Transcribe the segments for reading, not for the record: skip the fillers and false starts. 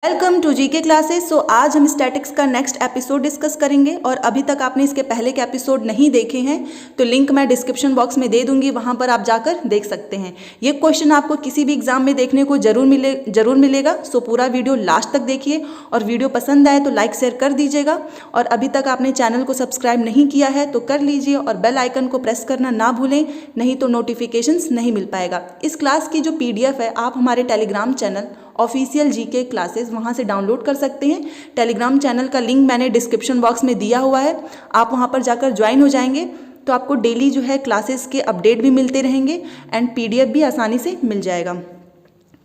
Welcome to GK classes. So आज हम statics का नेक्स्ट एपिसोड डिस्कस करेंगे और अभी तक आपने इसके पहले के एपिसोड नहीं देखे हैं तो लिंक मैं डिस्क्रिप्शन बॉक्स में दे दूंगी, वहां पर आप जाकर देख सकते हैं। ये क्वेश्चन आपको किसी भी एग्जाम में देखने को जरूर मिलेगा। सो पूरा वीडियो लास्ट तक देखिए और वीडियो पसंद आए तो लाइक शेयर कर दीजिएगा और अभी तक आपने चैनल को सब्सक्राइब नहीं किया है तो कर लीजिए और बेल आइकन को प्रेस करना ना भूलें, नहीं तो नोटिफिकेशंस नहीं मिल पाएगा। इस क्लास की जो PDF है आप हमारे Telegram channel official GK classes वहाँ से डाउनलोड कर सकते हैं। टेलीग्राम चैनल का लिंक मैंने डिस्क्रिप्शन बॉक्स में दिया हुआ है, आप वहाँ पर जाकर ज्वाइन हो जाएंगे तो आपको डेली जो है क्लासेस के अपडेट भी मिलते रहेंगे एंड PDF भी आसानी से मिल जाएगा।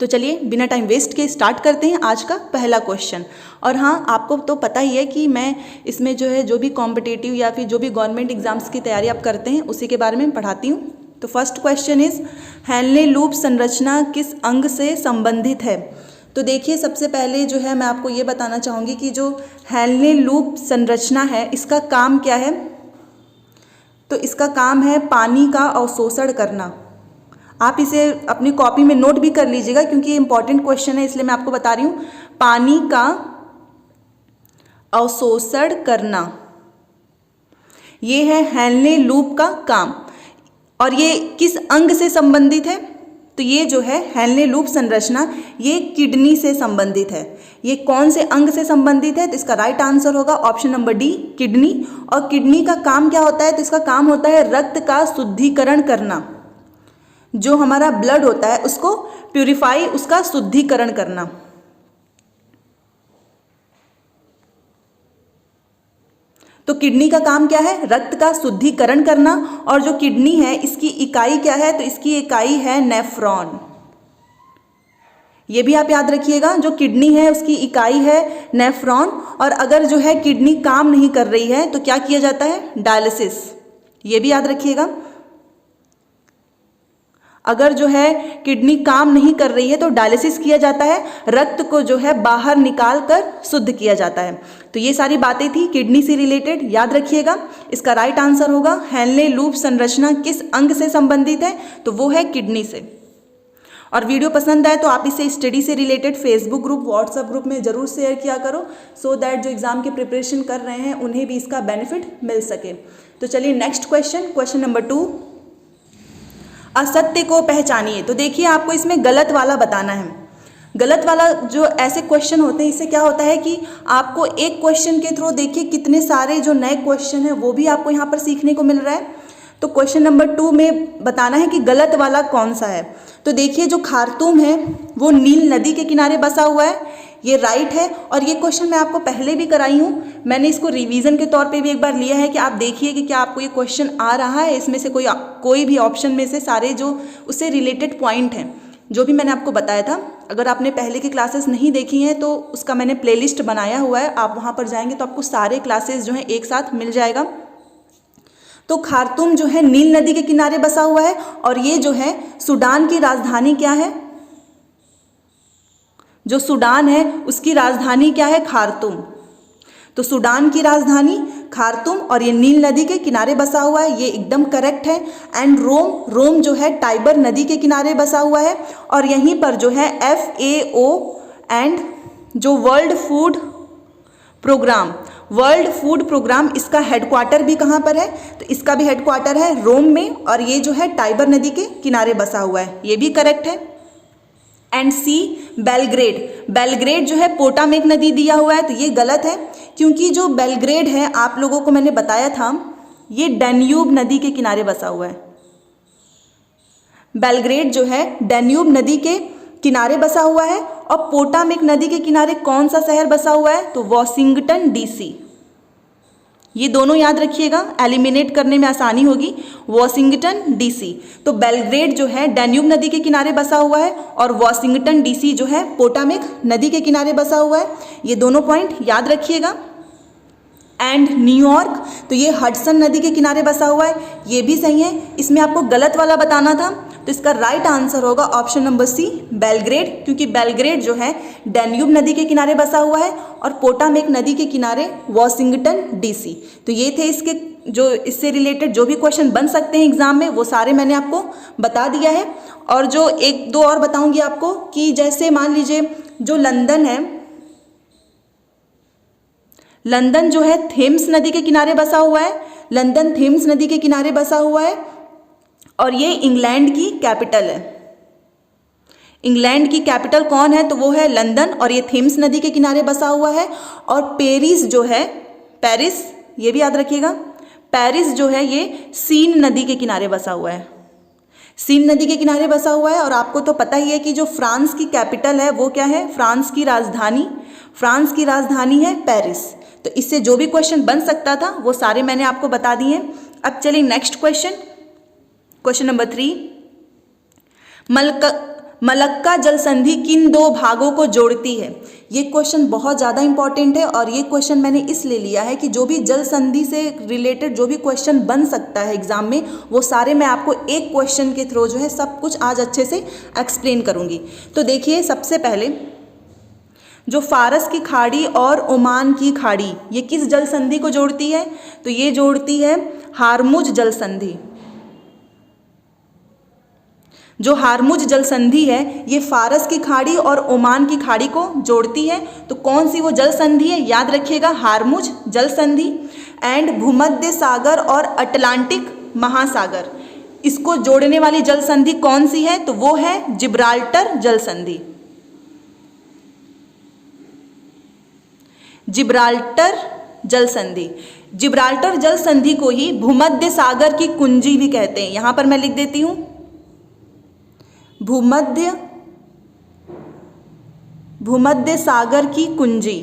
तो चलिए बिना टाइम वेस्ट के स्टार्ट करते हैं आज का पहला क्वेश्चन। और हाँ, आपको तो पता ही है कि मैं इसमें जो भी कॉम्पिटिटिव या फिर जो भी गवर्नमेंट एग्जाम्स की तैयारी आप करते हैं उसी के बारे में पढ़ाती हूँ। तो first question is Henle loop संरचना किस अंग से संबंधित है। तो देखिए सबसे पहले जो है मैं आपको ये बताना चाहूँगी कि जो हेनले लूप संरचना है इसका काम क्या है। तो इसका काम है पानी का अवशोषण करना। आप इसे अपनी कॉपी में नोट भी कर लीजिएगा क्योंकि ये इंपॉर्टेंट क्वेश्चन है, इसलिए मैं आपको बता रही हूँ। पानी का अवशोषण करना, ये है हेनले लूप का काम। और ये किस अंग से संबंधित है। तो ये जो है हेनले लूप संरचना ये किडनी से संबंधित है। ये कौन से अंग से संबंधित है। तो इसका राइट आंसर होगा ऑप्शन नंबर डी, किडनी। और किडनी का काम क्या होता है। तो इसका काम होता है रक्त का शुद्धिकरण करना। जो हमारा ब्लड होता है उसको प्यूरिफाई, उसका शुद्धिकरण करना। तो किडनी का काम क्या है, रक्त का शुद्धिकरण करना। और जो किडनी है इसकी इकाई क्या है। तो इसकी इकाई है नेफ्रॉन। ये भी आप याद रखिएगा, जो किडनी है उसकी इकाई है नेफ्रॉन। और अगर जो है किडनी काम नहीं कर रही है तो क्या किया जाता है, डायलिसिस। ये भी याद रखिएगा, अगर जो है किडनी काम नहीं कर रही है तो डायलिसिस किया जाता है, रक्त को जो है बाहर निकाल कर शुद्ध किया जाता है। तो ये सारी बातें थी किडनी से रिलेटेड, याद रखिएगा। इसका राइट आंसर होगा हेनले लूप संरचना किस अंग से संबंधित है। तो वो है किडनी से। और वीडियो पसंद आए तो आप इसे स्टडी से related Facebook group, WhatsApp group में जरूर शेयर किया करो, सो दैट जो एग्जाम की प्रिपरेशन कर रहे हैं उन्हें भी इसका बेनिफिट मिल सके। तो चलिए नेक्स्ट क्वेश्चन नंबर 2, असत्य को पहचानिए। तो देखिए आपको इसमें गलत वाला बताना है। गलत वाला जो ऐसे क्वेश्चन होते हैं इससे क्या होता है कि आपको एक क्वेश्चन के थ्रू देखिए कितने सारे जो नए क्वेश्चन है वो भी आपको यहाँ पर सीखने को मिल रहा है। तो क्वेश्चन नंबर 2 में बताना है कि गलत वाला कौन सा है। तो देखिए जो खार्तूम है वो नील नदी के किनारे बसा हुआ है, ये राइट है। और ये क्वेश्चन मैं आपको पहले भी कराई हूँ, मैंने इसको रिवीजन के तौर पे भी एक बार लिया है कि आप देखिए कि क्या आपको ये क्वेश्चन आ रहा है। इसमें से कोई भी ऑप्शन में से सारे जो उससे रिलेटेड पॉइंट हैं जो भी मैंने आपको बताया था, अगर आपने पहले की क्लासेस नहीं देखी हैं तो उसका मैंने प्लेलिस्ट बनाया हुआ है, आप वहाँ पर जाएंगे तो आपको सारे क्लासेस जो हैं एक साथ मिल जाएगा। तो खार्तूम जो है नील नदी के किनारे बसा हुआ है और ये जो है सूडान की राजधानी क्या है। जो सूडान है उसकी राजधानी क्या है, खार्तूम। तो सूडान की राजधानी खार्तूम और ये नील नदी के किनारे बसा हुआ है, ये एकदम करेक्ट है। एंड रोम जो है टाइबर नदी के किनारे बसा हुआ है। और यहीं पर जो है FAO एंड जो वर्ल्ड फूड प्रोग्राम इसका हेडक्वार्टर भी कहाँ पर है। तो इसका भी हेडक्वार्टर है रोम में और ये जो है टाइबर नदी के किनारे बसा हुआ है, ये भी करेक्ट है। एंड C बेलग्रेड जो है पोटामेक नदी दिया हुआ है, तो ये गलत है क्योंकि जो बेलग्रेड है आप लोगों को मैंने बताया था ये डैन्यूब नदी के किनारे बसा हुआ है। बेलग्रेड जो है डैन्यूब नदी के किनारे बसा हुआ है। और पोटामेक नदी के किनारे कौन सा शहर बसा हुआ है, तो वॉशिंगटन DC। ये दोनों याद रखिएगा, एलिमिनेट करने में आसानी होगी, वॉशिंगटन DC। तो बेलग्रेड जो है डैन्यूब नदी के किनारे बसा हुआ है और वॉशिंगटन DC जो है पोटामेक नदी के किनारे बसा हुआ है, ये दोनों पॉइंट याद रखिएगा। एंड न्यूयॉर्क, तो ये हडसन नदी के किनारे बसा हुआ है, ये भी सही है। इसमें आपको गलत वाला बताना था, तो इसका राइट आंसर होगा ऑप्शन नंबर C बेलग्रेड, क्योंकि बेलग्रेड जो है डैन्यूब नदी के किनारे बसा हुआ है और पोटामेक नदी के किनारे वॉशिंगटन DC। तो ये थे इसके जो इससे रिलेटेड जो भी क्वेश्चन बन सकते हैं एग्जाम में वो सारे मैंने आपको बता दिया है। और जो एक दो और बताऊंगी आपको कि जैसे मान लीजिए जो लंदन है लंदन जो है थेम्स नदी के किनारे बसा हुआ है, लंदन थेम्स नदी के किनारे बसा हुआ है और ये इंग्लैंड की कैपिटल है। इंग्लैंड की कैपिटल कौन है? तो वो है लंदन और ये थेम्स नदी के किनारे बसा हुआ है। और पेरिस जो है, पेरिस, ये भी याद रखिएगा, पेरिस जो है ये सीन नदी के किनारे बसा हुआ है, सीन नदी के किनारे बसा हुआ है। और आपको तो पता ही है कि जो फ्रांस की कैपिटल है वो क्या है? फ्रांस की राजधानी है पेरिस। तो इससे जो भी क्वेश्चन बन सकता था वो सारे मैंने आपको बता दिए। अब चलिए next question, question number 3। Malacca जल संधि किन दो भागों को जोड़ती है? ये क्वेश्चन बहुत ज़्यादा इंपॉर्टेंट है और ये क्वेश्चन मैंने इसलिए लिया है कि जो भी जल संधि से रिलेटेड जो भी क्वेश्चन बन सकता है एग्जाम में, वो सारे मैं आपको एक क्वेश्चन के थ्रू जो है सब कुछ आज अच्छे से एक्सप्लेन करूँगी। तो देखिए, सबसे पहले जो फारस की खाड़ी और ओमान की खाड़ी, ये किस जल संधि को जोड़ती है? तो ये जोड़ती है हारमुज जल संधि। जो हारमुज जल संधि है ये फारस की खाड़ी और ओमान की खाड़ी को जोड़ती है। तो कौन सी वो जल संधि है? याद रखिएगा, हारमुज जल संधि। एंड भूमध्य सागर और अटलांटिक महासागर, इसको जोड़ने वाली जल संधि कौन सी है? तो वो है जिब्राल्टर जल संधि। जिब्राल्टर जल संधि, जिब्राल्टर जल संधि को ही भूमध्य सागर की कुंजी भी कहते हैं। यहां पर मैं लिख देती हूं, भूमध्य सागर की कुंजी।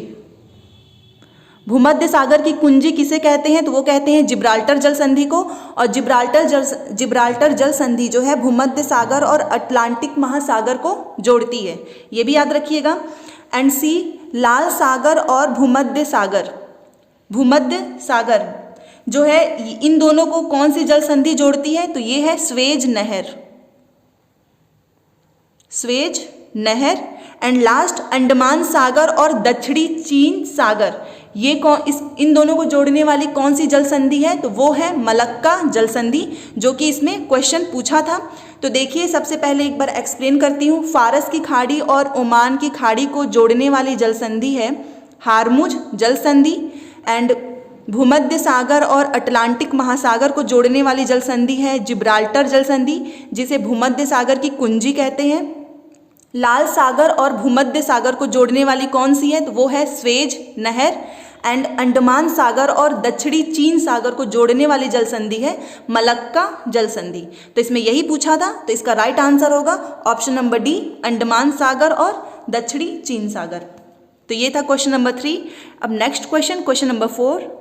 भूमध्य सागर की कुंजी किसे कहते हैं? तो वो कहते हैं जिब्राल्टर जल संधि को। और जिब्राल्टर जल संधि जो है भूमध्य सागर और अटलांटिक महासागर को जोड़ती है, ये भी याद रखिएगा। एंड सी, लाल सागर और भूमध्य सागर, भूमध्य सागर जो है इन दोनों को कौन सी जल संधि जोड़ती है? तो ये है स्वेज नहर, स्वेज नहर। एंड लास्ट, अंडमान सागर और दक्षिणी चीन सागर, ये इन दोनों को जोड़ने वाली कौन सी जल संधि है? तो वो है मलक्का जल संधि, जो कि इसमें क्वेश्चन पूछा था। तो देखिए, सबसे पहले एक बार एक्सप्लेन करती हूँ। फारस की खाड़ी और ओमान की खाड़ी को जोड़ने वाली जल संधि है हारमुज जल संधि। एंड भूमध्य सागर और अटलांटिक महासागर को जोड़ने वाली जल संधि है जिब्राल्टर जल संधि, जिसे भूमध्य सागर की कुंजी कहते हैं। लाल सागर और भूमध्य सागर को जोड़ने वाली कौन सी है? तो वो है स्वेज नहर। एंड अंडमान सागर और दक्षिणी चीन सागर को जोड़ने वाली जल संधि है मलक्का जल संधि। तो इसमें यही पूछा था, तो इसका राइट आंसर होगा ऑप्शन नंबर डी, अंडमान सागर और दक्षिणी चीन सागर। तो ये था क्वेश्चन नंबर 3। अब next question, question number 4।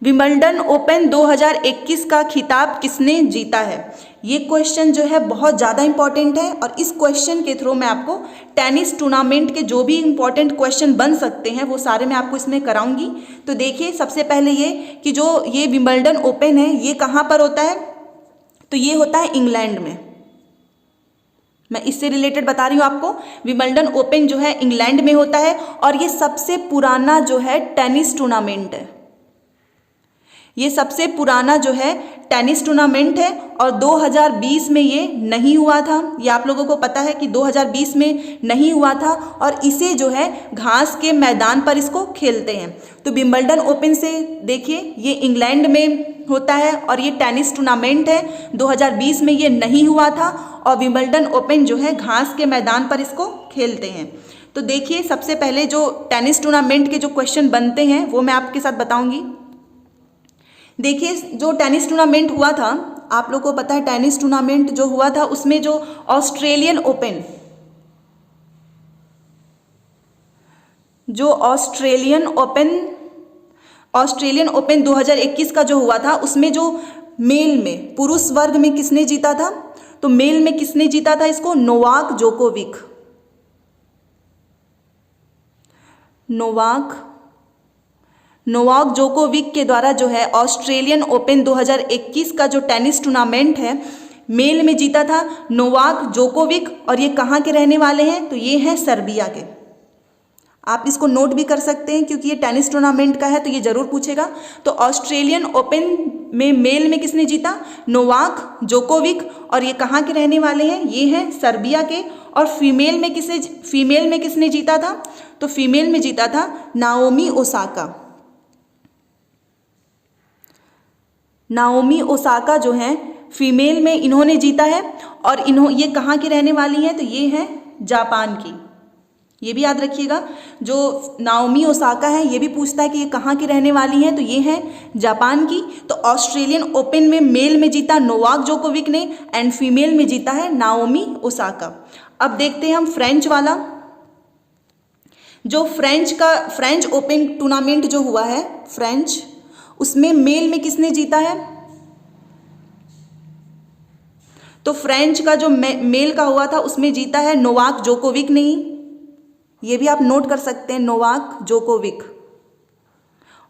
Wimbledon open 2021 का खिताब किसने जीता है? ये क्वेश्चन जो है बहुत ज़्यादा इंपॉर्टेंट है और इस क्वेश्चन के थ्रू मैं आपको टेनिस टूर्नामेंट के जो भी इंपॉर्टेंट क्वेश्चन बन सकते हैं वो सारे मैं आपको इसमें कराऊंगी। तो देखिए, सबसे पहले ये कि जो ये विंबलडन ओपन है ये कहाँ पर होता है? तो ये होता है इंग्लैंड में। मैं इससे रिलेटेड बता रही हूँ आपको। विंबलडन ओपन जो है इंग्लैंड में होता है और ये सबसे पुराना जो है टेनिस टूर्नामेंट है। ये सबसे पुराना जो है टेनिस टूर्नामेंट है और 2020 में ये नहीं हुआ था। ये आप लोगों को पता है कि 2020 में नहीं हुआ था और इसे जो है घास के मैदान पर इसको खेलते हैं। तो विंबलडन ओपन से देखिए, ये इंग्लैंड में होता है और ये टेनिस टूर्नामेंट है। 2020 में ये नहीं हुआ था और विंबलडन ओपन जो है घास के मैदान पर इसको खेलते हैं। तो देखिए, सबसे पहले जो टेनिस टूर्नामेंट के जो क्वेश्चन बनते हैं वो मैं आपके साथ बताऊंगी। देखिए, जो टेनिस टूर्नामेंट हुआ था, आप लोगों को पता है टेनिस टूर्नामेंट जो हुआ था उसमें जो ऑस्ट्रेलियन ओपन 2021 का जो हुआ था उसमें जो मेल में पुरुष वर्ग में किसने जीता था? तो मेल में किसने जीता था इसको? नोवाक जोकोविक के द्वारा जो है ऑस्ट्रेलियन ओपन 2021 का जो टेनिस टूर्नामेंट है मेल में जीता था नोवाक जोकोविक। और ये कहाँ के रहने वाले हैं? तो ये हैं सर्बिया के। आप इसको नोट भी कर सकते हैं क्योंकि ये टेनिस टूर्नामेंट का है तो ये जरूर पूछेगा। तो ऑस्ट्रेलियन ओपन में मेल में किसने जीता? Novak Djokovic. और ये कहाँ के रहने वाले हैं? ये हैं सर्बिया के और फीमेल में किसने जीता था? तो फीमेल में जीता था नाओमी ओसाका। नाओमी ओसाका जो है फीमेल में इन्होंने जीता है। और ये कहाँ की रहने वाली हैं? तो ये है जापान की। ये भी याद रखिएगा, जो नाओमी ओसाका है ये भी पूछता है कि ये कहाँ की रहने वाली हैं, तो ये है जापान की। तो ऑस्ट्रेलियन ओपन में मेल में जीता नोवाक जोकोविक ने एंड फीमेल में जीता है नाओमी ओसाका। अब देखते हैं हम फ्रेंच वाला। जो फ्रेंच ओपन टूर्नामेंट जो हुआ है फ्रेंच, उसमें मेल में किसने जीता है? तो फ्रेंच का जो मेल का हुआ था उसमें जीता है नोवाक जोकोविक ने ही। ये भी आप नोट कर सकते हैं, नोवाक जोकोविक।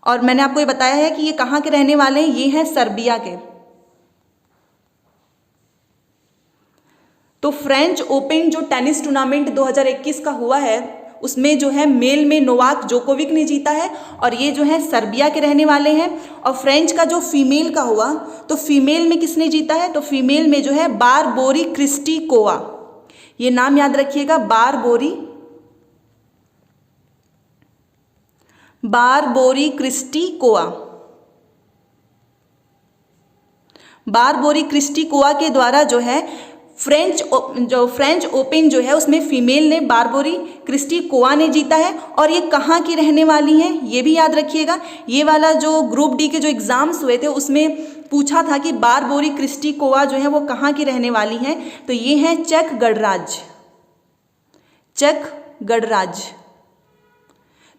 और मैंने आपको ये बताया है कि ये कहाँ के रहने वाले हैं, ये हैं सर्बिया के। तो फ्रेंच ओपन जो टेनिस टूर्नामेंट 2021 का हुआ है उसमें जो है मेल में नोवाक जोकोविक ने जीता है और ये जो है सर्बिया के रहने वाले हैं। और फ्रेंच का जो फीमेल का हुआ तो फीमेल में किसने जीता है? तो फीमेल में जो है बारबोरी क्रिस्टिकोवा। ये नाम याद रखिएगा, बारबोरी क्रिस्टिकोवा। बारबोरी क्रिस्टिकोवा के द्वारा जो है फ्रेंच ओपन जो है उसमें फीमेल ने बारबोरी क्रिस्टिकोवा ने जीता है। और ये कहाँ की रहने वाली हैं ये भी याद रखिएगा। ये वाला जो ग्रुप डी के जो एग्जाम्स हुए थे उसमें पूछा था कि बारबोरी क्रिस्टिकोवा जो है वो कहाँ की रहने वाली हैं, तो ये हैं चेक गणराज्य।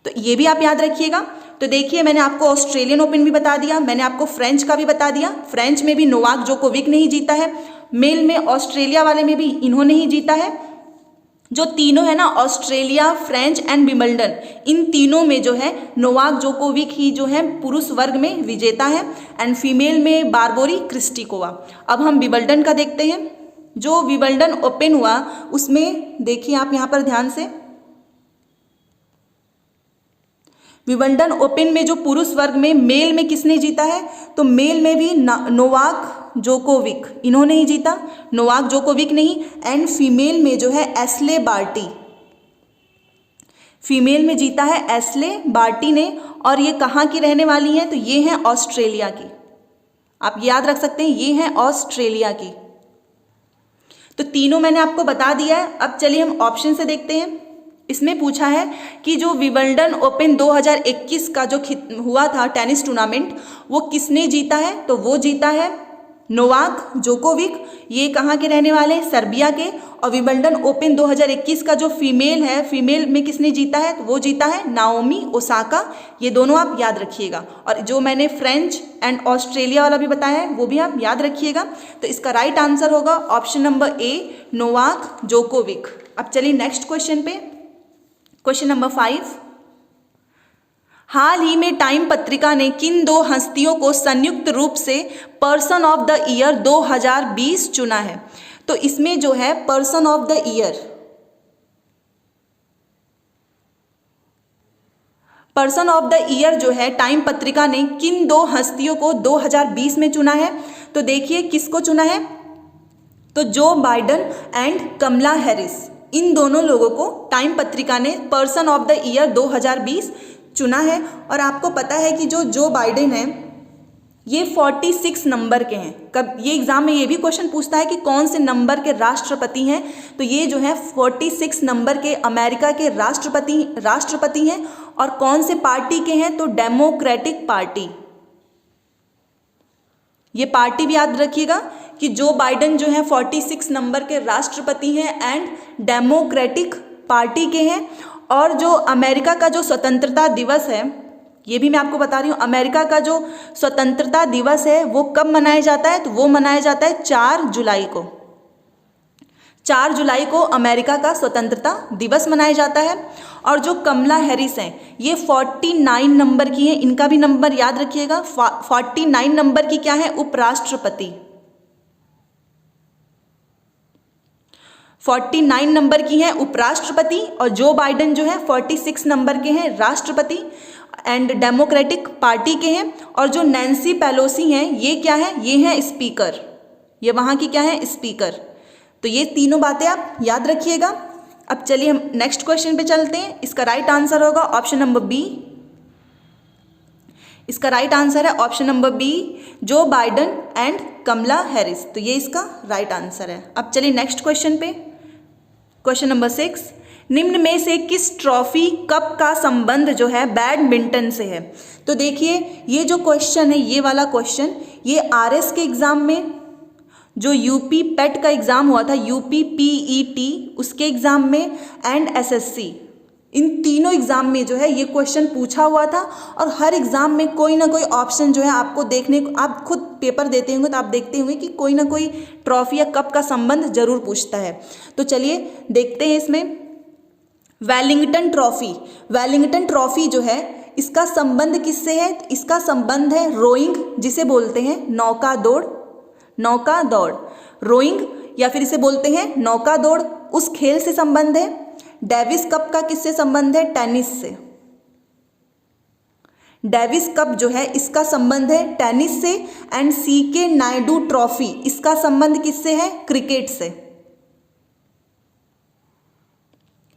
तो ये भी आप याद रखिएगा। तो देखिए मैंने आपको ऑस्ट्रेलियन ओपन भी बता दिया, मैंने आपको फ्रेंच का भी बता दिया। फ्रेंच में भी नोवाक जोकोविक ने ही जीता है, मेल में ऑस्ट्रेलिया वाले में भी इन्होंने ही जीता है। जो तीनों है ना, ऑस्ट्रेलिया, फ्रेंच एंड विंबलडन, इन तीनों में जो है नोवाक जोकोविक ही जो है पुरुष वर्ग में विजेता है एंड फीमेल में बारबोरी क्रिस्टिकोवा। अब हम विंबलडन का देखते हैं। जो विंबलडन ओपन हुआ उसमें देखिए आप यहाँ पर ध्यान से, विंबलडन ओपन में जो पुरुष वर्ग में मेल में किसने जीता है? तो मेल में भी नोवाक जोकोविक, इन्होंने ही जीता, नोवाक जोकोविक ने ही। एंड फीमेल में जो है एस्ले बार्टी, फीमेल में जीता है एस्ले बार्टी ने। और ये कहाँ की रहने वाली हैं? तो ये हैं ऑस्ट्रेलिया की। आप याद रख सकते हैं, ये हैं ऑस्ट्रेलिया की। तो तीनों मैंने आपको बता दिया है। अब चलिए हम ऑप्शन से देखते हैं। इसमें पूछा है कि जो विंबलडन ओपन 2021 का जो हुआ था टेनिस टूर्नामेंट वो किसने जीता है? तो वो जीता है नोवाक जोकोविक। ये कहाँ के रहने वाले हैं? सर्बिया के। और विंबलडन ओपन 2021 का जो फीमेल है, फीमेल में किसने जीता है? तो वो जीता है नाओमी ओसाका। ये दोनों आप याद रखिएगा। और जो मैंने फ्रेंच एंड ऑस्ट्रेलिया वाला भी बताया है वो भी आप याद रखिएगा। तो इसका राइट आंसर होगा option number A, Novak Djokovic. अब चलिए नेक्स्ट क्वेश्चन पे, क्वेश्चन नंबर 5। हाल ही में टाइम पत्रिका ने किन दो हस्तियों को संयुक्त रूप से पर्सन ऑफ द ईयर 2020 चुना है? तो इसमें जो है पर्सन ऑफ द ईयर जो है टाइम पत्रिका ने किन दो हस्तियों को 2020 में चुना है? तो देखिए किसको चुना है? तो Joe Biden and Kamala Harris, इन दोनों लोगों को टाइम पत्रिका ने पर्सन ऑफ द ईयर 2020 चुना है। और आपको पता है कि जो बाइडेन है ये 46 नंबर के हैं। कब ये एग्जाम में ये भी क्वेश्चन पूछता है कि कौन से नंबर के राष्ट्रपति हैं, तो ये जो है 46 नंबर के अमेरिका के राष्ट्रपति हैं। और कौन से पार्टी के हैं? तो डेमोक्रेटिक पार्टी। ये पार्टी भी याद रखिएगा कि जो बाइडेन जो है 46 नंबर के राष्ट्रपति हैं एंड डेमोक्रेटिक पार्टी के हैं। और जो अमेरिका का जो स्वतंत्रता दिवस है, ये भी मैं आपको बता रही हूँ, अमेरिका का जो स्वतंत्रता दिवस है वो कब मनाया जाता है? तो वो मनाया जाता है 4 जुलाई को। 4 जुलाई को अमेरिका का स्वतंत्रता दिवस मनाया जाता है। और जो कमला हैरिस हैं ये 49 नंबर की हैं, इनका भी नंबर याद रखिएगा। 49 नंबर की क्या है? उपराष्ट्रपति। 49 नंबर की हैं उपराष्ट्रपति। और जो बाइडेन जो है 46 नंबर के हैं राष्ट्रपति एंड डेमोक्रेटिक पार्टी के हैं। और जो नैन्सी पेलोसी हैं ये क्या है? ये हैं स्पीकर। ये वहाँ की क्या है? स्पीकर। तो ये तीनों बातें आप याद रखिएगा। अब चलिए हम नेक्स्ट क्वेश्चन पे चलते हैं। इसका राइट आंसर होगा ऑप्शन नंबर बी। इसका राइट आंसर है option number B, Joe Biden and Kamala Harris. तो ये इसका राइट आंसर है। अब चलिए नेक्स्ट क्वेश्चन पे, क्वेश्चन नंबर 6, निम्न में से किस ट्रॉफी कप का संबंध जो है बैडमिंटन से है। तो देखिए ये जो क्वेश्चन है, ये वाला क्वेश्चन, ये आरएस के एग्जाम में, जो यूपी पेट का एग्जाम हुआ था, यूपी पीईटी, उसके एग्जाम में, एंड एसएससी, इन तीनों एग्जाम में जो है ये क्वेश्चन पूछा हुआ था। और हर एग्जाम में कोई ना कोई ऑप्शन जो है आपको देखने को, आप खुद पेपर देते होंगे तो आप देखते होंगे कि कोई ना कोई ट्रॉफी या कप का संबंध जरूर पूछता है। तो चलिए देखते हैं इसमें। वेलिंगटन ट्रॉफी, वेलिंगटन ट्रॉफी जो है इसका संबंध किससे है? इसका संबंध है रोइंग, जिसे बोलते हैं नौका दौड़, नौका दौड़, रोइंग या फिर इसे बोलते हैं नौका दौड़, उस खेल से संबंध है। डेविस कप का किससे संबंध है? टेनिस से। डेविस कप जो है इसका संबंध है टेनिस से। एंड सीके नायडू ट्रॉफी, इसका संबंध किससे है? क्रिकेट से।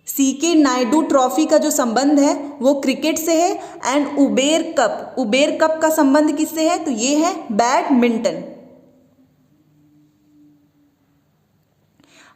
सीके नायडू ट्रॉफी का जो संबंध है वो क्रिकेट से है। And Uber cup, Uber cup का संबंध किससे है? तो ये है बैडमिंटन।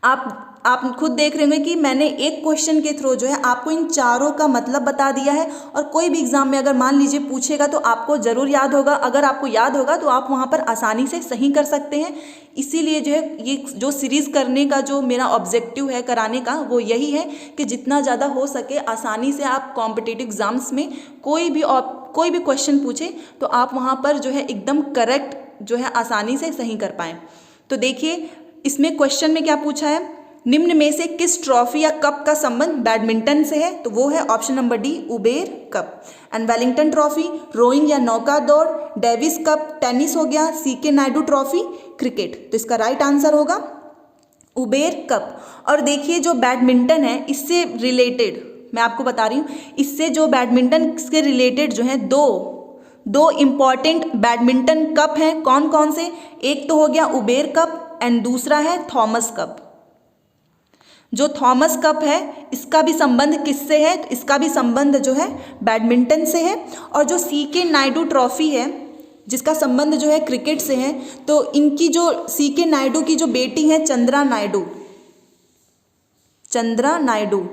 आप खुद देख रहे होंगे कि मैंने एक क्वेश्चन के थ्रू जो है आपको इन चारों का मतलब बता दिया है। और कोई भी एग्जाम में अगर मान लीजिए पूछेगा तो आपको ज़रूर याद होगा। अगर आपको याद होगा तो आप वहाँ पर आसानी से सही कर सकते हैं। इसीलिए जो है ये जो सीरीज़ करने का जो मेरा ऑब्जेक्टिव है कराने का, वो यही है कि जितना ज़्यादा हो सके आसानी से आप कॉम्पिटिटिव एग्ज़ाम्स में कोई भी क्वेश्चन पूछे तो आप वहाँ पर जो है एकदम करेक्ट जो है आसानी से सही कर पाएँ। तो देखिए इसमें क्वेश्चन में क्या पूछा है, निम्न में से किस ट्रॉफी या कप का संबंध बैडमिंटन से है? तो वो है option number D, Uber Cup. And Wellington trophy rowing या नौका दौड़, डेविस कप टेनिस हो गया, सीके नायडू ट्रॉफी क्रिकेट। तो इसका राइट आंसर होगा उबेर कप। और देखिए जो बैडमिंटन है इससे रिलेटेड मैं आपको बता रही हूँ, इससे जो बैडमिंटन के रिलेटेड जो है दो इम्पॉर्टेंट बैडमिंटन कप हैं। कौन कौन से? एक तो हो गया उबेर कप एंड दूसरा है थॉमस कप। जो थॉमस कप है इसका भी संबंध किससे है? तो इसका भी संबंध जो है बैडमिंटन से है। और जो सीके नायडू ट्रॉफी है जिसका संबंध जो है क्रिकेट से है, तो इनकी जो सीके नायडू की जो बेटी है चंद्रा नायडू, चंद्रा नायडू,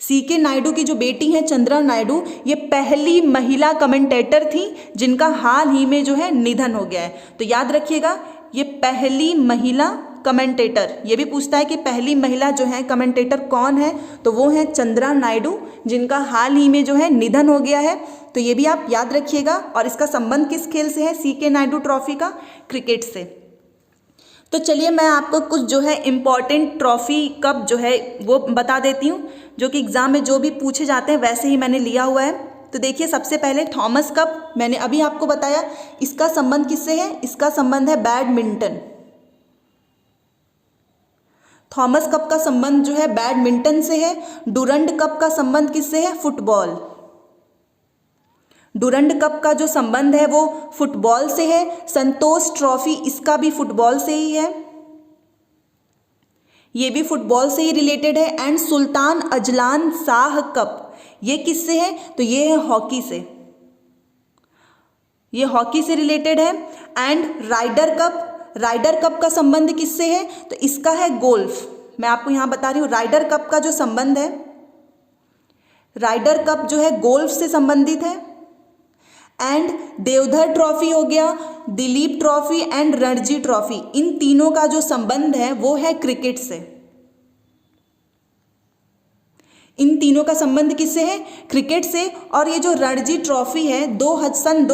सीके नायडू की जो बेटी है चंद्रा नायडू, ये पहली महिला कमेंटेटर थी जिनका हाल ही में जो है निधन हो गया है। तो याद रखिएगा ये पहली महिला कमेंटेटर, ये भी पूछता है कि पहली महिला जो है कमेंटेटर कौन है, तो वो है चंद्रा नायडू जिनका हाल ही में जो है निधन हो गया है। तो ये भी आप याद रखिएगा। और इसका संबंध किस खेल से है? सीके नायडू ट्रॉफी का क्रिकेट से। तो चलिए मैं आपको कुछ जो है इम्पॉर्टेंट ट्रॉफी कप जो है वो बता देती हूँ, जो कि एग्ज़ाम में जो भी पूछे जाते हैं वैसे ही मैंने लिया हुआ है। तो देखिए सबसे पहले थॉमस कप, मैंने अभी आपको बताया इसका संबंध किससे है? इसका संबंध है बैडमिंटन। थॉमस कप का संबंध जो है बैडमिंटन से है। डुरंड कप का संबंध किससे है? फुटबॉल। डुरंड कप का जो संबंध है वो फुटबॉल से है। संतोष ट्रॉफी इसका भी फुटबॉल से ही है, ये भी फुटबॉल से ही रिलेटेड है। And Sultan Azlan Shah cup, ये किससे है? तो ये है हॉकी से, ये हॉकी से रिलेटेड है। And Ryder Cup, Ryder Cup का संबंध किससे है? तो इसका है गोल्फ। मैं आपको यहाँ बता रही हूँ राइडर कप का जो संबंध है, राइडर कप जो है गोल्फ से संबंधित है। एंड देवधर ट्रॉफी हो गया, Duleep Trophy and Ranji Trophy, इन तीनों का जो संबंध है वो है क्रिकेट से। इन तीनों का संबंध किससे है? क्रिकेट से। और ये जो रणजी ट्रॉफी है सन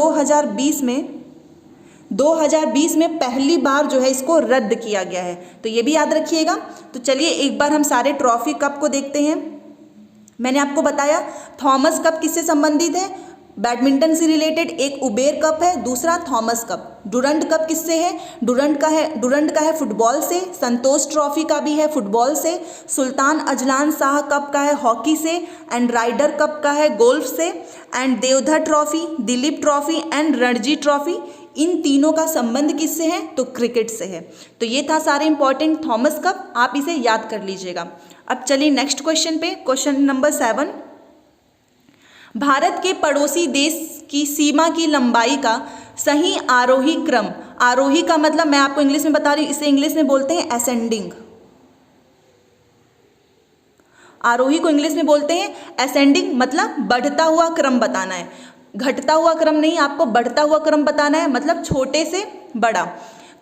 2020 में पहली बार जो है इसको रद्द किया गया है। तो ये भी याद रखिएगा। तो चलिए एक बार हम सारे ट्रॉफी कप को देखते हैं। मैंने आपको बताया थॉमस कप किससे संबंधित है? बैडमिंटन से रिलेटेड। एक उबेर कप है, दूसरा थॉमस कप। डुरंड कप किससे है? डुरंड का है फुटबॉल से। संतोष ट्रॉफी का भी है फुटबॉल से। सुल्तान अजलान शाह कप का है हॉकी से। एंड राइडर कप का है गोल्फ से। And Deodhar Trophy, Duleep Trophy and Ranji Trophy, इन तीनों का संबंध किससे है? तो क्रिकेट से है। तो ये था सारे इंपॉर्टेंट थॉमस कप, आप इसे याद कर लीजिएगा। अब चलिए नेक्स्ट क्वेश्चन पे, क्वेश्चन नंबर 7। भारत के पड़ोसी देश की सीमा की लंबाई का सही आरोही क्रम, आरोही का मतलब मैं आपको इंग्लिश में बता रही हूँ, इसे इंग्लिश में बोलते हैं असेंडिंग। आरोही को इंग्लिश में बोलते हैं असेंडिंग, मतलब बढ़ता हुआ क्रम बताना है, घटता हुआ क्रम नहीं, आपको बढ़ता हुआ क्रम बताना है, मतलब छोटे से बड़ा।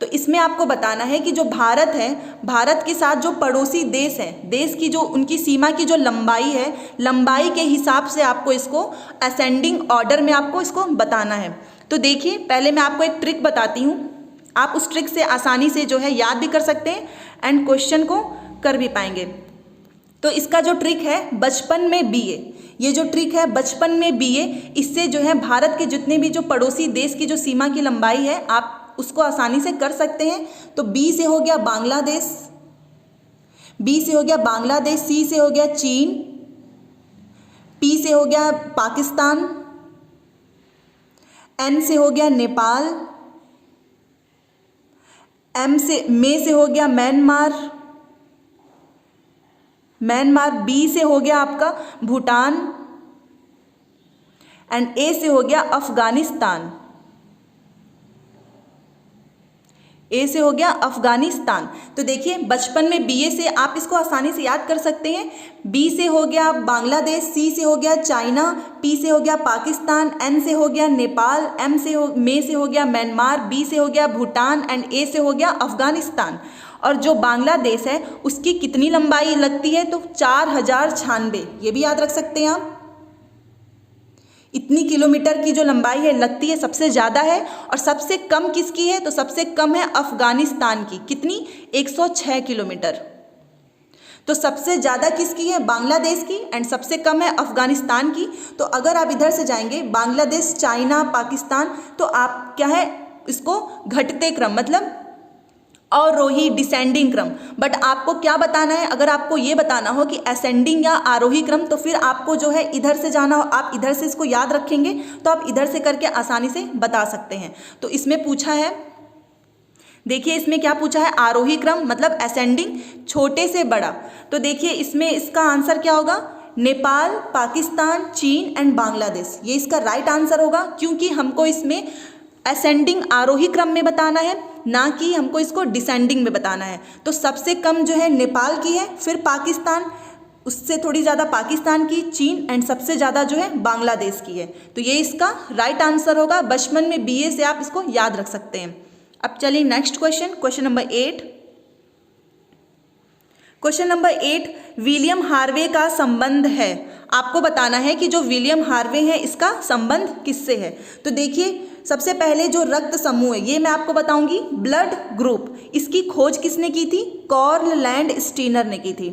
तो इसमें आपको बताना है कि जो भारत है, भारत के साथ जो पड़ोसी देश है, देश की जो उनकी सीमा की जो लंबाई है, लंबाई के हिसाब से आपको इसको असेंडिंग ऑर्डर में आपको इसको बताना है। तो देखिए, पहले मैं आपको एक ट्रिक बताती हूँ, आप उस ट्रिक से आसानी से जो है याद भी कर सकते हैं एंड क्वेश्चन को कर भी पाएंगे। तो इसका जो ट्रिक है बचपन में बीए, ये जो ट्रिक है बचपन में बीए, इससे जो है भारत के जितने भी जो पड़ोसी देश की जो सीमा की लंबाई है आप उसको आसानी से कर सकते हैं। तो बी से हो गया बांग्लादेश, बी से हो गया बांग्लादेश, सी से हो गया चीन, पी से हो गया पाकिस्तान, एन से हो गया नेपाल, एम से हो गया म्यांमार, बी से हो गया आपका भूटान एंड ए से हो गया अफगानिस्तान, ए से हो गया अफगानिस्तान। तो देखिए बचपन में बीए से आप इसको आसानी से याद कर सकते हैं। बी से हो गया बांग्लादेश, सी से हो गया चाइना, पी से हो गया पाकिस्तान, एन से हो गया नेपाल, मे से हो गया म्यांमार, बी से हो गया भूटान एंड ए से हो गया अफगानिस्तान। और जो बांग्लादेश है उसकी कितनी लंबाई लगती है? तो 4096, ये भी याद रख सकते हैं आप। इतनी किलोमीटर की जो लंबाई है लगती है, सबसे ज़्यादा है। और सबसे कम किसकी है? तो सबसे कम है अफगानिस्तान की, कितनी? 106 किलोमीटर। तो सबसे ज़्यादा किसकी है? बांग्लादेश की, एंड सबसे कम है अफगानिस्तान की। तो अगर आप इधर से जाएंगे बांग्लादेश, चाइना, पाकिस्तान, तो आप क्या है इसको घटते क्रम, मतलब अवरोही डिसेंडिंग क्रम। बट आपको क्या बताना है? अगर आपको ये बताना हो कि असेंडिंग या आरोही क्रम, तो फिर आपको जो है इधर से जाना हो, आप इधर से इसको याद रखेंगे तो आप इधर से करके आसानी से बता सकते हैं। तो इसमें पूछा है, देखिए इसमें क्या पूछा है? आरोही क्रम मतलब असेंडिंग, छोटे से बड़ा। तो देखिए इसमें इसका आंसर क्या होगा? नेपाल, पाकिस्तान, चीन एंड बांग्लादेश, ये इसका राइट आंसर होगा, क्योंकि हमको इसमें असेंडिंग आरोही क्रम में बताना है, ना कि हमको इसको डिसेंडिंग में बताना है। तो सबसे कम जो है नेपाल की है, फिर पाकिस्तान, उससे थोड़ी ज़्यादा पाकिस्तान की, चीन एंड सबसे ज़्यादा जो है बांग्लादेश की है। तो ये इसका राइट आंसर होगा। बचपन में बीए से आप इसको याद रख सकते हैं। अब चलिए next question, question number 8। Question number 8, William Harvey का संबंध है। आपको बताना है कि जो विलियम हार्वे है इसका संबंध किससे है। तो देखिए सबसे पहले जो रक्त समूह है, ये मैं आपको बताऊंगी, ब्लड ग्रुप, इसकी खोज किसने की थी? कार्ल लैंड स्टीनर ने की थी।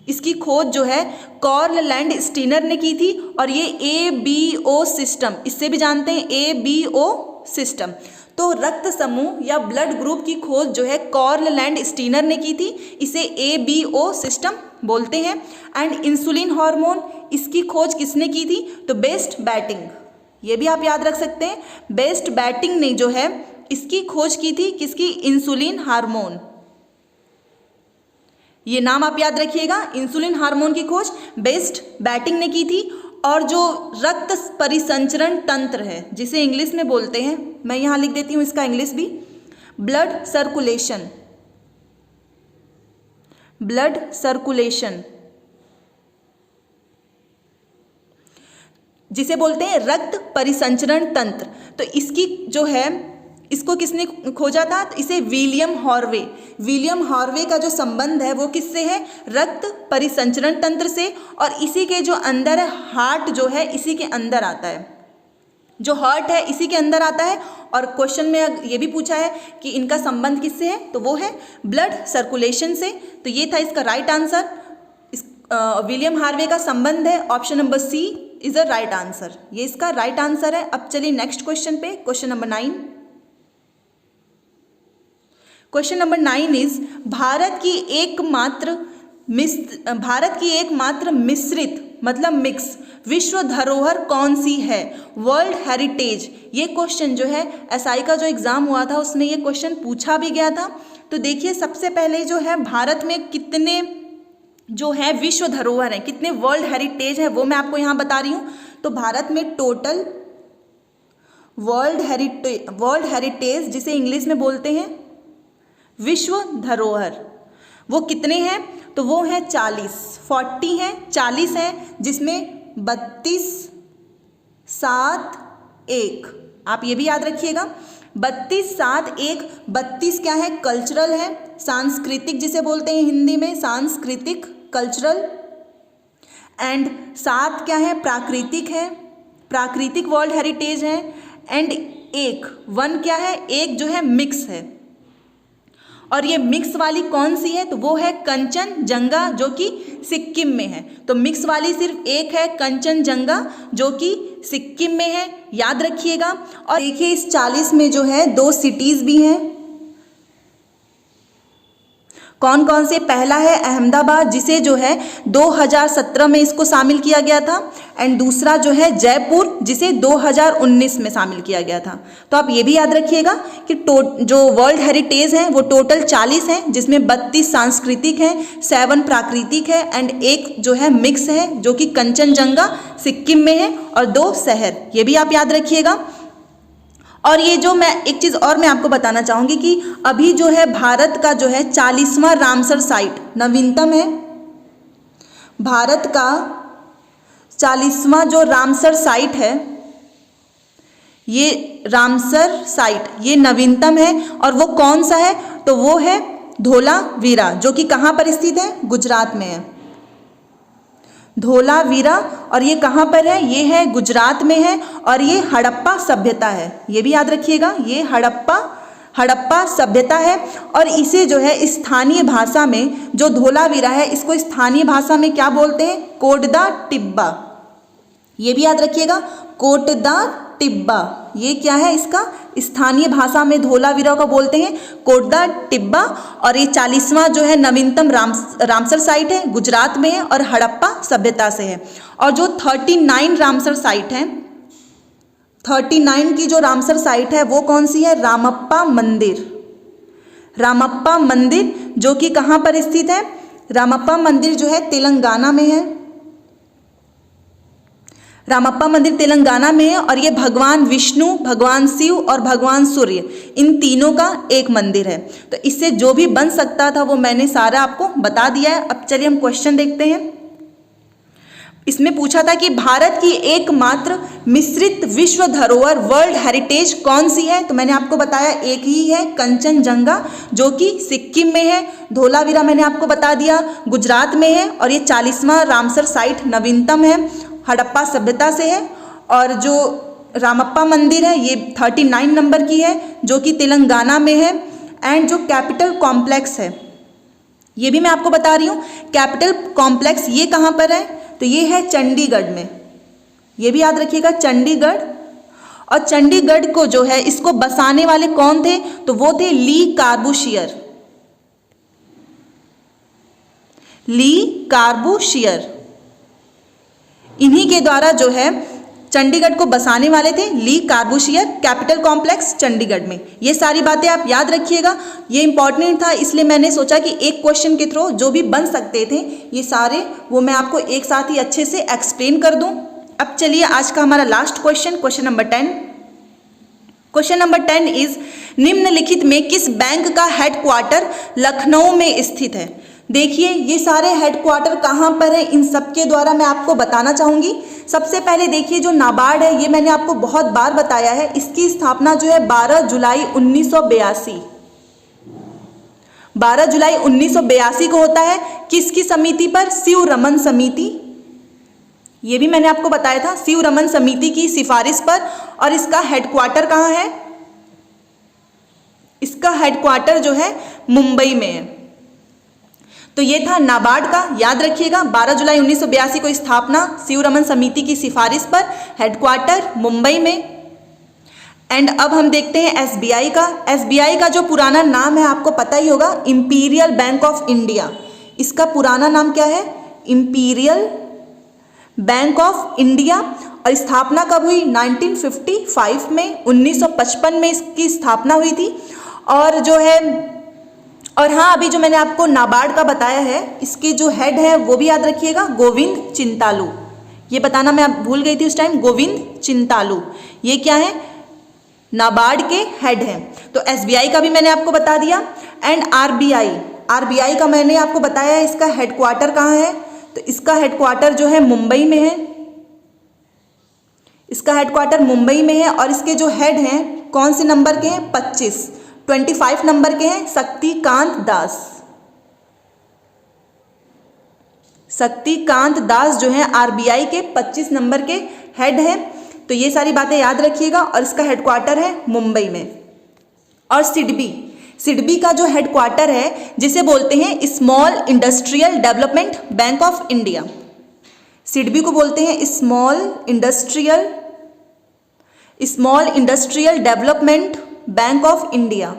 इसकी खोज जो है कार्ल लैंड स्टीनर ने की थी। और ये ABO सिस्टम, इससे भी जानते हैं ABO सिस्टम। तो रक्त समूह या ब्लड ग्रुप की खोज जो है कार्ल लैंड स्टीनर ने की थी, इसे ABO सिस्टम बोलते हैं। एंड इंसुलिन हार्मोन, इसकी खोज किसने की थी? तो बेस्ट बैटिंग, ये भी आप याद रख सकते हैं। बेस्ट बैटिंग ने जो है इसकी खोज की थी, किसकी? इंसुलिन हार्मोन, ये नाम आप याद रखिएगा। इंसुलिन हार्मोन की खोज बेस्ट बैटिंग ने की थी। और जो रक्त परिसंचरण तंत्र है, जिसे इंग्लिश में बोलते हैं, मैं यहाँ लिख देती हूँ इसका इंग्लिश भी, ब्लड सर्कुलेशन, ब्लड सर्कुलेशन, जिसे बोलते हैं रक्त परिसंचरण तंत्र। तो इसकी जो है, इसको किसने खोजा था? तो इसे विलियम हार्वे का जो संबंध है वो किससे है? रक्त परिसंचरण तंत्र से। और इसी के जो अंदर है हार्ट, जो है इसी के अंदर आता है, जो हार्ट है इसी के अंदर आता है। और क्वेश्चन में ये भी पूछा है कि इनका संबंध किससे है, तो वो है ब्लड सर्कुलेशन से। तो ये था इसका राइट आंसर। विलियम हार्वे का संबंध है, option number C is the right answer, ये इसका राइट आंसर है। अब चलिए नेक्स्ट क्वेश्चन पे, question number 9। Question number 9 is Bharat की एकमात्र मिश्रित मतलब मिक्स। विश्व धरोहर कौन सी है? World heritage. ये क्वेश्चन जो है एसआई का जो एग्जाम हुआ था उसमें ये क्वेश्चन पूछा भी गया था। तो देखिए सबसे पहले जो है भारत में कितने जो है विश्व धरोहर हैं, कितने वर्ल्ड हेरिटेज है वो मैं आपको यहाँ बता रही हूँ। तो भारत में टोटल वर्ल्ड हेरिटेज जिसे इंग्लिश में बोलते हैं विश्व धरोहर, वो कितने हैं? तो वो हैं 40 हैं, 40 हैं, जिसमें 32, 7, 1। आप ये भी याद रखिएगा 32, 7, 1। 32 क्या है? कल्चरल है, सांस्कृतिक जिसे बोलते हैं हिंदी में, सांस्कृतिक, कल्चरल। एंड 7 क्या है? प्राकृतिक है, प्राकृतिक वर्ल्ड हेरिटेज है। एंड 1 क्या है? 1 जो है मिक्स है। और ये मिक्स वाली कौन सी है? तो वो है कंचनजंगा जो कि सिक्किम में है। तो मिक्स वाली सिर्फ 1 है, कंचनजंगा, जो कि सिक्किम में है, याद रखिएगा। और देखिए इस 40 में जो है 2 सिटीज़ भी हैं। कौन कौन से? पहला है अहमदाबाद जिसे जो है 2017 में इसको शामिल किया गया था। एंड दूसरा जो है जयपुर जिसे 2019 में शामिल किया गया था। तो आप ये भी याद रखिएगा कि जो वर्ल्ड हेरिटेज हैं वो टोटल 40 हैं, जिसमें 32 सांस्कृतिक हैं, 7 प्राकृतिक है एंड 1 जो है मिक्स है जो कि कंचनजंगा सिक्किम में है, और 2 शहर। ये भी आप याद रखिएगा। और ये जो मैं एक चीज़ और मैं आपको बताना चाहूँगी कि अभी जो है भारत का जो है 40वां रामसर साइट नवीनतम है। भारत का 40वां जो रामसर साइट है, ये रामसर साइट ये नवीनतम है। और वो कौन सा है? तो वो है धोलावीरा, जो कि कहाँ पर स्थित है? गुजरात में है, धोलावीरा। और ये कहाँ पर है? ये है गुजरात में है। और ये हड़प्पा सभ्यता है, ये भी याद रखिएगा, ये हड़प्पा सभ्यता है। और इसे जो है स्थानीय भाषा में जो धोलावीरा है इसको स्थानीय भाषा में क्या बोलते हैं? कोटदा टिब्बा। ये भी याद रखिएगा, कोटदा टिब्बा। ये क्या है? इसका स्थानीय भाषा में धोलावीरा को बोलते हैं कोटदा टिब्बा। और ये 40वां जो है नवीनतम रामसर साइट है, गुजरात में है और हड़प्पा सभ्यता से है। और जो 39 रामसर साइट है, 39 की जो रामसर साइट है वो कौन सी है? रामप्पा मंदिर। रामप्पा मंदिर जो कि कहाँ पर स्थित है? रामप्पा मंदिर जो है तेलंगाना में है। रामप्पा मंदिर तेलंगाना में है। और ये भगवान विष्णु, भगवान शिव और भगवान सूर्य इन तीनों का एक मंदिर है। तो इससे जो भी बन सकता था वो मैंने सारा आपको बता दिया है। अब चलिए हम क्वेश्चन देखते हैं। इसमें पूछा था कि भारत की एकमात्र मिश्रित विश्व धरोहर वर्ल्ड हेरिटेज कौन सी है? तो मैंने आपको बताया एक ही है, कंचनजंगा, जो कि सिक्किम में है। धोलावीरा मैंने आपको बता दिया गुजरात में है। और ये 40वां रामसर साइट नवीनतम है, हड़प्पा सभ्यता से है। और जो रामप्पा मंदिर है ये 39 नंबर की है जो कि तेलंगाना में है। एंड जो कैपिटल कॉम्प्लेक्स है ये भी मैं आपको बता रही हूँ, कैपिटल कॉम्प्लेक्स ये कहाँ पर है? तो ये है चंडीगढ़ में, ये भी याद रखिएगा, चंडीगढ़। और चंडीगढ़ को जो है इसको बसाने वाले कौन थे? तो वो थे ली कार्बूशियर। ली कार्बूशियर, इन्हीं के द्वारा जो है चंडीगढ़ को बसाने वाले थे ली कार्बूशियर। कैपिटल कॉम्प्लेक्स चंडीगढ़ में। ये सारी बातें आप याद रखिएगा, ये इंपॉर्टेंट था इसलिए मैंने सोचा कि एक क्वेश्चन के थ्रू जो भी बन सकते थे ये सारे वो मैं आपको एक साथ ही अच्छे से एक्सप्लेन कर दूं। अब चलिए आज का हमारा last question, question number 10। Question number 10 is निम्नलिखित में किस बैंक का हेडक्वार्टर लखनऊ में स्थित है? देखिए ये सारे हेडक्वार्टर कहाँ पर है, इन सब के द्वारा मैं आपको बताना चाहूँगी। सबसे पहले देखिए जो नाबार्ड है ये मैंने आपको बहुत बार बताया है, इसकी स्थापना जो है 12 जुलाई 1982 12 जुलाई 1982 को होता है। किसकी समिति पर? शिव रमन समिति। ये भी मैंने आपको बताया था, शिव रमन समिति की सिफारिश पर। और इसका हेडक्वार्टर कहाँ है? इसका हेडक्वार्टर जो है मुंबई में है। तो ये था नाबार्ड का, याद रखिएगा 12 जुलाई 1982 को स्थापना, शिव रमन समिति की सिफारिश पर, हेडक्वार्टर मुंबई में। एंड अब हम देखते हैं एसबीआई का। एसबीआई का जो पुराना नाम है आपको पता ही होगा, इंपीरियल बैंक ऑफ इंडिया। इसका पुराना नाम क्या है? Imperial bank of India. और स्थापना कब हुई? 1955 में, 1955 में इसकी स्थापना हुई थी। और जो है, और हाँ, अभी जो मैंने आपको नाबार्ड का बताया है, इसके जो हेड है वो भी याद रखिएगा, गोविंद चिंतालू। ये बताना मैं भूल गई थी उस टाइम, गोविंद चिंतालू। ये क्या है? नाबार्ड के हेड हैं। तो एसबीआई का भी मैंने आपको बता दिया। एंड आरबीआई का मैंने आपको बताया है, इसका हेडक्वार्टर कहाँ है? तो इसका हेडक्वार्टर जो है मुंबई में है। इसका हेडक्वार्टर मुंबई में है। और इसके जो हेड हैं कौन से नंबर के हैं? 25 नंबर के हैं, शक्तिकांत दास। शक्तिकांत दास जो है आरबीआई के 25 नंबर के हेड हैं। तो ये सारी बातें याद रखिएगा। और इसका हेडक्वार्टर है मुंबई में। और सिडबी का जो हेडक्वार्टर है, जिसे बोलते हैं small industrial development bank of India. SIDBI को बोलते हैं small industrial development bank of India,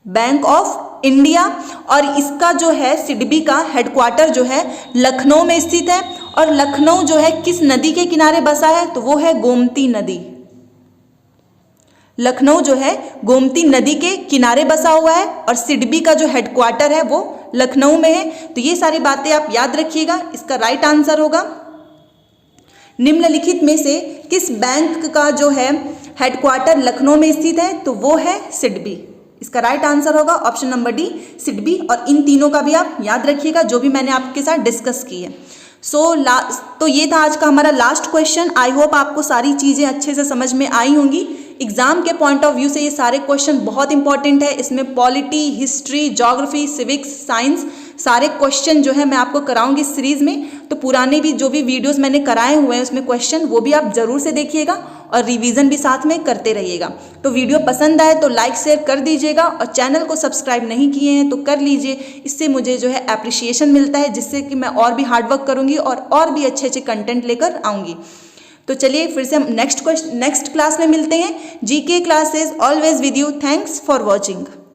bank of India. और इसका जो है सिडबी का हेडक्वार्टर जो है लखनऊ में स्थित है। और लखनऊ जो है किस नदी के किनारे बसा है? तो वो है गोमती नदी। लखनऊ जो है गोमती नदी के किनारे बसा हुआ है। और सिडबी का जो हेडक्वार्टर है वो लखनऊ में है। तो ये सारी बातें आप याद रखिएगा। इसका राइट आंसर होगा, निम्नलिखित में से किस बैंक का जो है हेडक्वार्टर लखनऊ में स्थित है? तो वो है सिडबी। इसका राइट आंसर होगा ऑप्शन नंबर डी, सिडबी। और इन तीनों का भी आप याद रखिएगा, जो भी मैंने आपके साथ डिस्कस की है। तो ये था आज का हमारा लास्ट क्वेश्चन। आई होप आपको सारी चीज़ें अच्छे से समझ में आई होंगी। एग्जाम के पॉइंट ऑफ व्यू से ये सारे क्वेश्चन बहुत इंपॉर्टेंट है। इसमें polity, history, geography, civics, science, सारे क्वेश्चन जो है मैं आपको कराऊंगी इस सीरीज़ में। तो पुराने भी जो भी वीडियोस मैंने कराए हुए हैं उसमें क्वेश्चन, वो भी आप ज़रूर से देखिएगा और रिवीजन भी साथ में करते रहिएगा। तो वीडियो पसंद आए तो लाइक शेयर कर दीजिएगा। और चैनल को सब्सक्राइब नहीं किए हैं तो कर लीजिए। इससे मुझे जो है एप्रिसिएशन मिलता है, जिससे कि मैं और भी हार्डवर्क करूँगी और भी अच्छे अच्छे कंटेंट लेकर आऊँगी। तो चलिए फिर से हम नेक्स्ट क्लास में मिलते हैं। GK classes always with you. Thanks for watching.